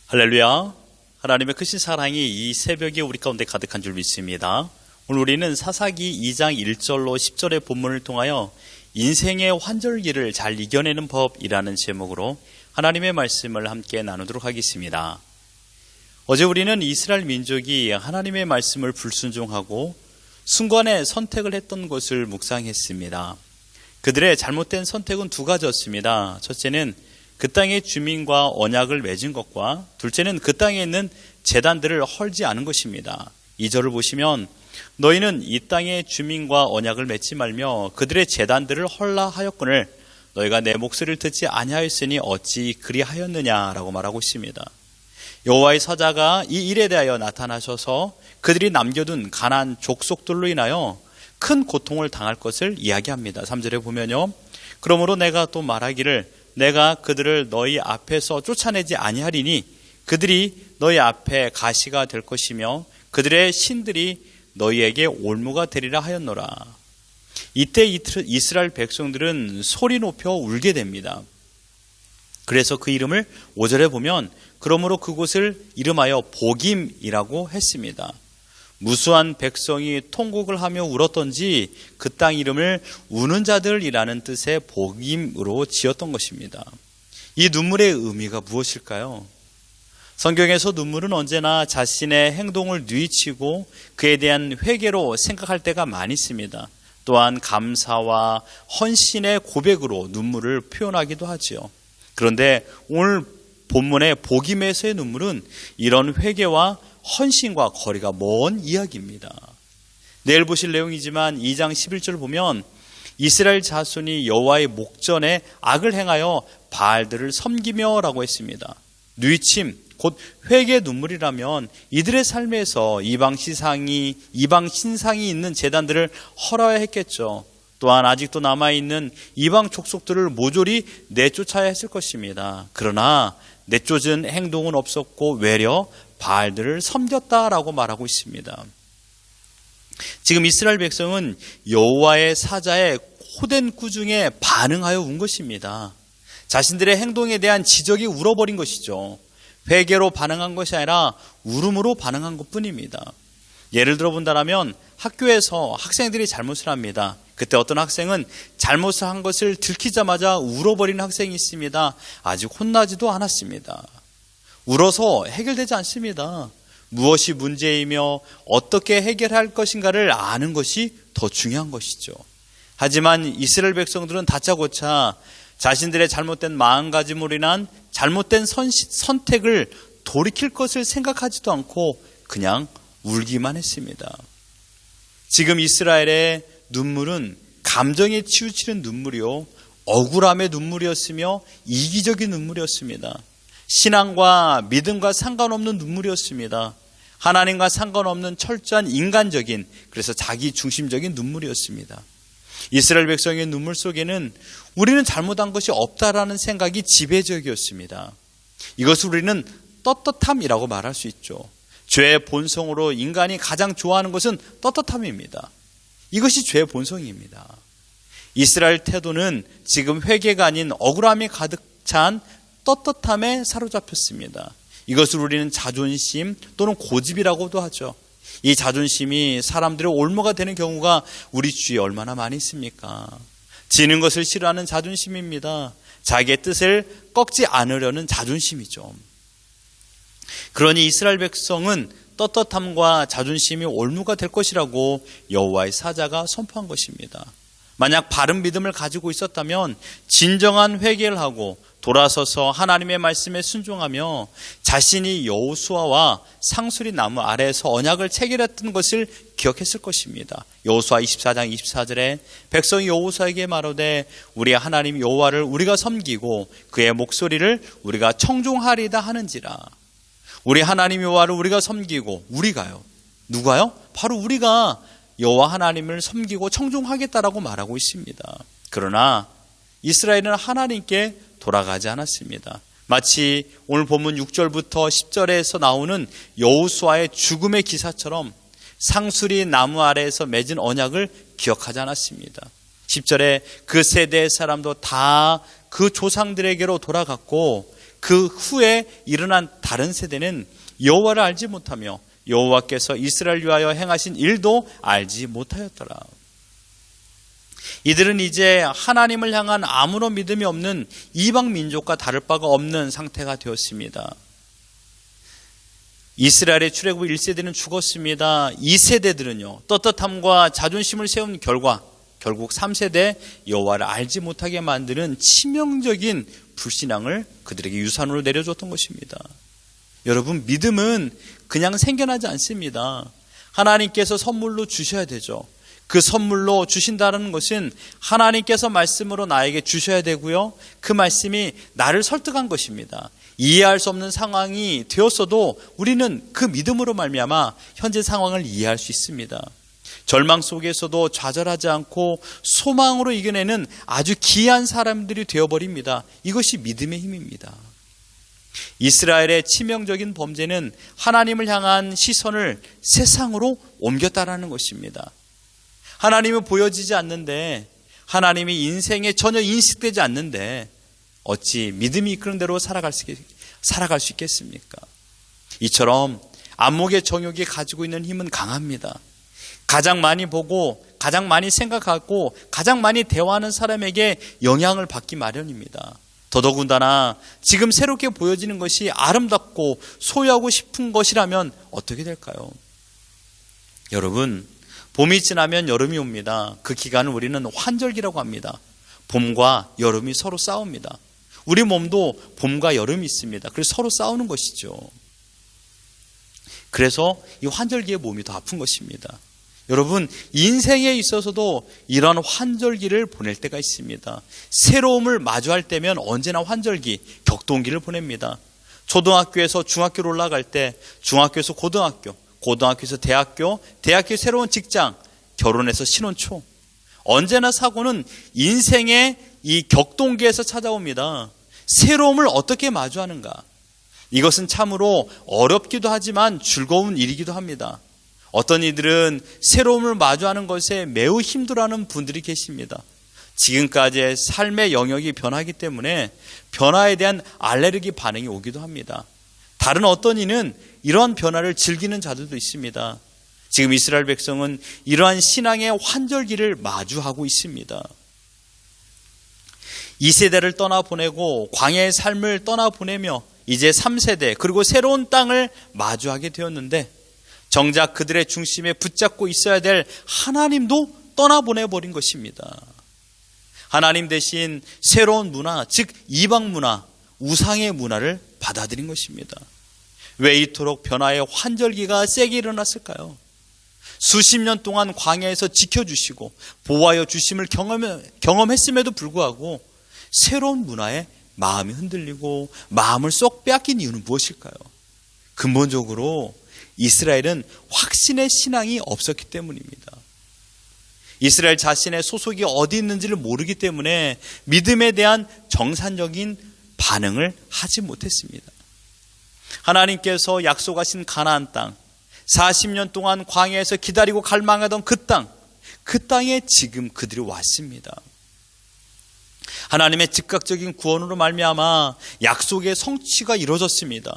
할렐루야. 하나님의 크신 사랑이 이 새벽에 우리 가운데 가득한 줄 믿습니다. 오늘 우리는 사사기 2장 1절로 10절의 본문을 통하여 인생의 환절기를 잘 이겨내는 법이라는 제목으로 하나님의 말씀을 함께 나누도록 하겠습니다. 어제 우리는 이스라엘 민족이 하나님의 말씀을 불순종하고 순간에 선택을 했던 것을 묵상했습니다. 그들의 잘못된 선택은 두 가지였습니다. 첫째는 그 땅의 주민과 언약을 맺은 것과 둘째는 그 땅에 있는 제단들을 헐지 않은 것입니다. 2절을 보시면 너희는 이 땅의 주민과 언약을 맺지 말며 그들의 제단들을 헐라 하였거늘 너희가 내 목소리를 듣지 아니하였으니 어찌 그리하였느냐라고 말하고 있습니다. 여호와의 사자가 이 일에 대하여 나타나셔서 그들이 남겨둔 가나안 족속들로 인하여 큰 고통을 당할 것을 이야기합니다. 3절에 보면요. 그러므로 내가 또 말하기를 내가 그들을 너희 앞에서 쫓아내지 아니하리니 그들이 너희 앞에 가시가 될 것이며 그들의 신들이 너희에게 올무가 되리라 하였노라. 이때 이스라엘 백성들은 소리 높여 울게 됩니다. 그래서 그 이름을 5절에 보면 그러므로 그곳을 이름하여 보김이라고 했습니다. 무수한 백성이 통곡을 하며 울었던지 그 땅 이름을 우는 자들이라는 뜻의 보김으로 지었던 것입니다. 이 눈물의 의미가 무엇일까요? 성경에서 눈물은 언제나 자신의 행동을 뉘우치고 그에 대한 회개로 생각할 때가 많이 있습니다. 또한 감사와 헌신의 고백으로 눈물을 표현하기도 하지요. 그런데 오늘 본문의 보김에서의 눈물은 이런 회개와 헌신과 거리가 먼 이야기입니다. 내일 보실 내용이지만 2장 11절 보면 이스라엘 자손이 여호와의 목전에 악을 행하여 바알들을 섬기며 라고 했습니다. 뉘우침, 곧 회개 눈물이라면 이들의 삶에서 이방 신상이 있는 제단들을 헐어야 했겠죠. 또한 아직도 남아있는 이방 족속들을 모조리 내쫓아야 했을 것입니다. 그러나 내쫓은 행동은 없었고 외려 바알들을 섬겼다라고 말하고 있습니다. 지금 이스라엘 백성은 여호와의 사자의 호된 꾸중에 반응하여 운 것입니다. 자신들의 행동에 대한 지적이 울어버린 것이죠. 회개로 반응한 것이 아니라 울음으로 반응한 것뿐입니다. 예를 들어 본다면 학교에서 학생들이 잘못을 합니다. 그때 어떤 학생은 잘못을 한 것을 들키자마자 울어버리는 학생이 있습니다. 아직 혼나지도 않았습니다. 울어서 해결되지 않습니다. 무엇이 문제이며 어떻게 해결할 것인가를 아는 것이 더 중요한 것이죠. 하지만 이스라엘 백성들은 다짜고짜 자신들의 잘못된 마음가짐으로 인한 잘못된 선택을 돌이킬 것을 생각하지도 않고 그냥 울기만 했습니다. 지금 이스라엘의 눈물은 감정에 치우치는 눈물이요, 억울함의 눈물이었으며 이기적인 눈물이었습니다. 신앙과 믿음과 상관없는 눈물이었습니다. 하나님과 상관없는 철저한 인간적인, 그래서 자기 중심적인 눈물이었습니다. 이스라엘 백성의 눈물 속에는 우리는 잘못한 것이 없다라는 생각이 지배적이었습니다. 이것을 우리는 떳떳함이라고 말할 수 있죠. 죄의 본성으로 인간이 가장 좋아하는 것은 떳떳함입니다. 이것이 죄의 본성입니다. 이스라엘 태도는 지금 회개가 아닌 억울함이 가득 찬 떳떳함에 사로잡혔습니다. 이것을 우리는 자존심 또는 고집이라고도 하죠. 이 자존심이 사람들의 올무가 되는 경우가 우리 주위에 얼마나 많이 있습니까? 지는 것을 싫어하는 자존심입니다. 자기의 뜻을 꺾지 않으려는 자존심이죠. 그러니 이스라엘 백성은 떳떳함과 자존심이 올무가 될 것이라고 여호와의 사자가 선포한 것입니다. 만약 바른 믿음을 가지고 있었다면 진정한 회개를 하고 돌아서서 하나님의 말씀에 순종하며 자신이 여호수아와 상수리 나무 아래에서 언약을 체결했던 것을 기억했을 것입니다. 여호수아 24장 24절에 백성이 여호수아에게 말하되 우리 하나님 여호와를 우리가 섬기고 그의 목소리를 우리가 청종하리다 하는지라. 우리 하나님 여호와를 우리가 섬기고, 우리가요. 누가요? 바로 우리가 여호와 하나님을 섬기고 청종하겠다라고 말하고 있습니다. 그러나 이스라엘은 하나님께 돌아가지 않았습니다. 마치 오늘 본문 6절부터 10절에서 나오는 여호수아의 죽음의 기사처럼 상수리 나무 아래에서 맺은 언약을 기억하지 않았습니다. 10절에 그 세대의 사람도 다 그 조상들에게로 돌아갔고 그 후에 일어난 다른 세대는 여호와를 알지 못하며 여호와께서 이스라엘 위하여 행하신 일도 알지 못하였더라. 이들은 이제 하나님을 향한 아무런 믿음이 없는 이방 민족과 다를 바가 없는 상태가 되었습니다. 이스라엘의 출애굽 1세대는 죽었습니다. 2세대들은요, 떳떳함과 자존심을 세운 결과 결국 3세대 여호와를 알지 못하게 만드는 치명적인 불신앙을 그들에게 유산으로 내려줬던 것입니다. 여러분, 믿음은 그냥 생겨나지 않습니다. 하나님께서 선물로 주셔야 되죠. 그 선물로 주신다는 것은 하나님께서 말씀으로 나에게 주셔야 되고요, 그 말씀이 나를 설득한 것입니다. 이해할 수 없는 상황이 되었어도 우리는 그 믿음으로 말미암아 현재 상황을 이해할 수 있습니다. 절망 속에서도 좌절하지 않고 소망으로 이겨내는 아주 귀한 사람들이 되어버립니다. 이것이 믿음의 힘입니다. 이스라엘의 치명적인 범죄는 하나님을 향한 시선을 세상으로 옮겼다라는 것입니다. 하나님은 보여지지 않는데, 하나님이 인생에 전혀 인식되지 않는데 어찌 믿음이 이끄는 대로 살아갈 수 있겠습니까? 이처럼 안목의 정욕이 가지고 있는 힘은 강합니다. 가장 많이 보고 가장 많이 생각하고 가장 많이 대화하는 사람에게 영향을 받기 마련입니다. 더더군다나 지금 새롭게 보여지는 것이 아름답고 소유하고 싶은 것이라면 어떻게 될까요? 여러분, 봄이 지나면 여름이 옵니다. 그 기간을 우리는 환절기라고 합니다. 봄과 여름이 서로 싸웁니다. 우리 몸도 봄과 여름이 있습니다. 그래서 서로 싸우는 것이죠. 그래서 이 환절기에 몸이 더 아픈 것입니다. 여러분, 인생에 있어서도 이런 환절기를 보낼 때가 있습니다. 새로움을 마주할 때면 언제나 환절기, 격동기를 보냅니다. 초등학교에서 중학교로 올라갈 때, 중학교에서 고등학교, 고등학교에서 대학교, 대학교 새로운 직장, 결혼해서 신혼초. 언제나 사고는 인생의 이 격동기에서 찾아옵니다. 새로움을 어떻게 마주하는가? 이것은 참으로 어렵기도 하지만 즐거운 일이기도 합니다. 어떤 이들은 새로움을 마주하는 것에 매우 힘들어하는 분들이 계십니다. 지금까지의 삶의 영역이 변하기 때문에 변화에 대한 알레르기 반응이 오기도 합니다. 다른 어떤 이는 이러한 변화를 즐기는 자들도 있습니다. 지금 이스라엘 백성은 이러한 신앙의 환절기를 마주하고 있습니다. 2세대를 떠나보내고 광야의 삶을 떠나보내며 이제 3세대 그리고 새로운 땅을 마주하게 되었는데, 정작 그들의 중심에 붙잡고 있어야 될 하나님도 떠나보내버린 것입니다. 하나님 대신 새로운 문화, 즉 이방 문화, 우상의 문화를 받아들인 것입니다. 왜 이토록 변화의 환절기가 세게 일어났을까요? 수십 년 동안 광야에서 지켜주시고 보호하여 주심을 경험했음에도 불구하고 새로운 문화에 마음이 흔들리고 마음을 쏙 빼앗긴 이유는 무엇일까요? 근본적으로 이스라엘은 확신의 신앙이 없었기 때문입니다. 이스라엘 자신의 소속이 어디 있는지를 모르기 때문에 믿음에 대한 정상적인 반응을 하지 못했습니다. 하나님께서 약속하신 가나안 땅, 40년 동안 광야에서 기다리고 갈망하던 그 땅에 지금 그들이 왔습니다. 하나님의 즉각적인 구원으로 말미암아 약속의 성취가 이루어졌습니다.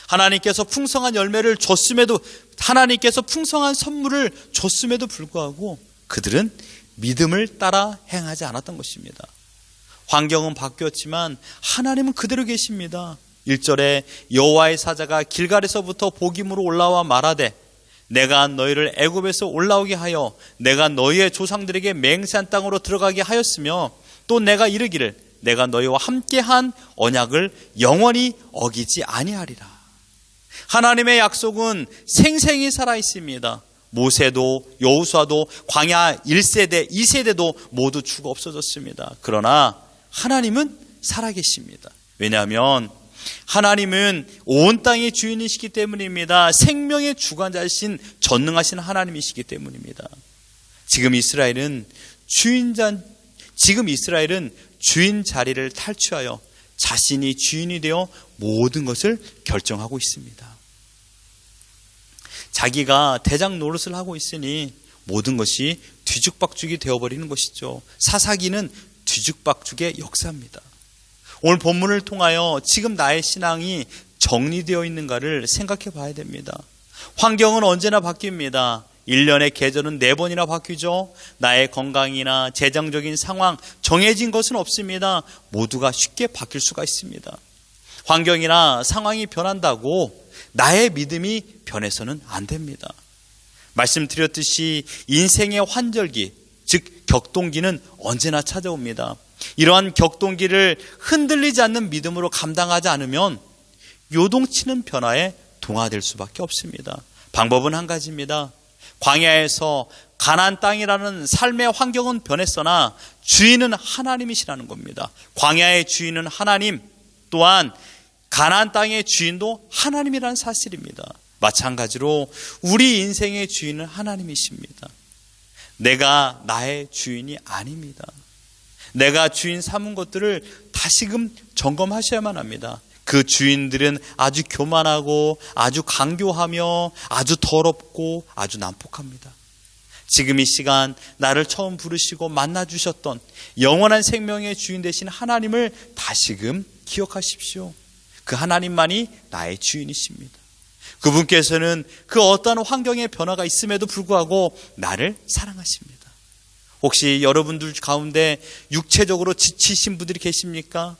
하나님께서 풍성한 열매를 줬음에도, 하나님께서 풍성한 선물을 줬음에도 불구하고 그들은 믿음을 따라 행하지 않았던 것입니다. 환경은 바뀌었지만 하나님은 그대로 계십니다. 1절에 여호와의 사자가 길갈에서부터 복임으로 올라와 말하되, 내가 너희를 애굽에서 올라오게 하여 내가 너희의 조상들에게 맹세한 땅으로 들어가게 하였으며, 또 내가 이르기를 내가 너희와 함께한 언약을 영원히 어기지 아니하리라. 하나님의 약속은 생생히 살아있습니다. 모세도 여호수아도 광야 1세대 2세대도 모두 죽어 없어졌습니다. 그러나 하나님은 살아계십니다. 왜냐하면 하나님은 온 땅의 주인이시기 때문입니다. 생명의 주관자이신 전능하신 하나님이시기 때문입니다. 지금 이스라엘은 주인 자리를 탈취하여 자신이 주인이 되어 모든 것을 결정하고 있습니다. 자기가 대장 노릇을 하고 있으니 모든 것이 뒤죽박죽이 되어버리는 것이죠. 사사기는 뒤죽박죽의 역사입니다. 오늘 본문을 통하여 지금 나의 신앙이 정리되어 있는가를 생각해 봐야 됩니다. 환경은 언제나 바뀝니다. 1년의 계절은 4번이나 바뀌죠. 나의 건강이나 재정적인 상황, 정해진 것은 없습니다. 모두가 쉽게 바뀔 수가 있습니다. 환경이나 상황이 변한다고 나의 믿음이 변해서는 안 됩니다. 말씀드렸듯이 인생의 환절기, 즉 격동기는 언제나 찾아옵니다. 이러한 격동기를 흔들리지 않는 믿음으로 감당하지 않으면 요동치는 변화에 동화될 수밖에 없습니다. 방법은 한 가지입니다. 광야에서 가나안 땅이라는 삶의 환경은 변했으나 주인은 하나님이시라는 겁니다. 광야의 주인은 하나님, 또한 가나안 땅의 주인도 하나님이라는 사실입니다. 마찬가지로 우리 인생의 주인은 하나님이십니다. 내가 나의 주인이 아닙니다. 내가 주인 삼은 것들을 다시금 점검하셔야만 합니다. 그 주인들은 아주 교만하고 아주 강교하며 아주 더럽고 아주 난폭합니다. 지금 이 시간 나를 처음 부르시고 만나주셨던 영원한 생명의 주인 되신 하나님을 다시금 기억하십시오. 그 하나님만이 나의 주인이십니다. 그분께서는 그 어떠한 환경의 변화가 있음에도 불구하고 나를 사랑하십니다. 혹시 여러분들 가운데 육체적으로 지치신 분들이 계십니까?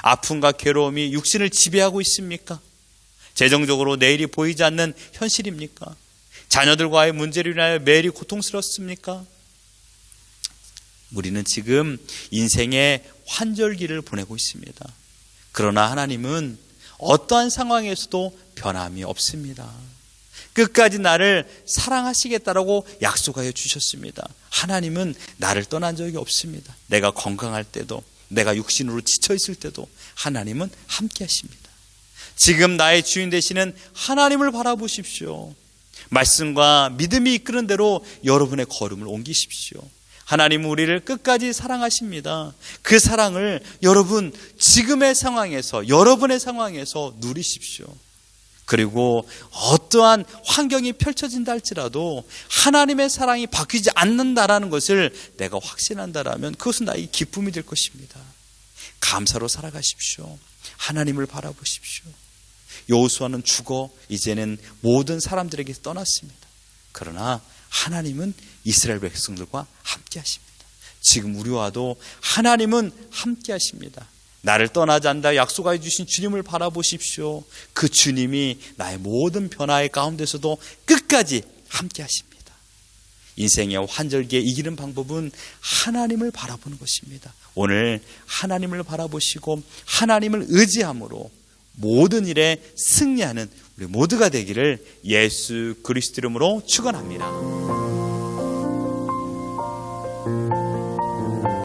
아픔과 괴로움이 육신을 지배하고 있습니까? 재정적으로 내일이 보이지 않는 현실입니까? 자녀들과의 문제로 인하여 매일이 고통스럽습니까? 우리는 지금 인생의 환절기를 보내고 있습니다. 그러나 하나님은 어떠한 상황에서도 변함이 없습니다. 끝까지 나를 사랑하시겠다라고 약속하여 주셨습니다. 하나님은 나를 떠난 적이 없습니다. 내가 건강할 때도, 내가 육신으로 지쳐 있을 때도 하나님은 함께 하십니다. 지금 나의 주인 되시는 하나님을 바라보십시오. 말씀과 믿음이 이끄는 대로 여러분의 걸음을 옮기십시오. 하나님은 우리를 끝까지 사랑하십니다. 그 사랑을 여러분 지금의 상황에서, 여러분의 상황에서 누리십시오. 그리고 어떠한 환경이 펼쳐진다 할지라도 하나님의 사랑이 바뀌지 않는다라는 것을 내가 확신한다라면 그것은 나의 기쁨이 될 것입니다. 감사로 살아가십시오. 하나님을 바라보십시오. 여호수아는 죽어 이제는 모든 사람들에게 떠났습니다. 그러나 하나님은 이스라엘 백성들과 함께 하십니다. 지금 우리와도 하나님은 함께 하십니다. 나를 떠나지 않는다 약속하여 주신 주님을 바라보십시오. 그 주님이 나의 모든 변화의 가운데서도 끝까지 함께 하십니다. 인생의 환절기에 이기는 방법은 하나님을 바라보는 것입니다. 오늘 하나님을 바라보시고 하나님을 의지함으로 모든 일에 승리하는 우리 모두가 되기를 예수 그리스도 이름으로 축원합니다.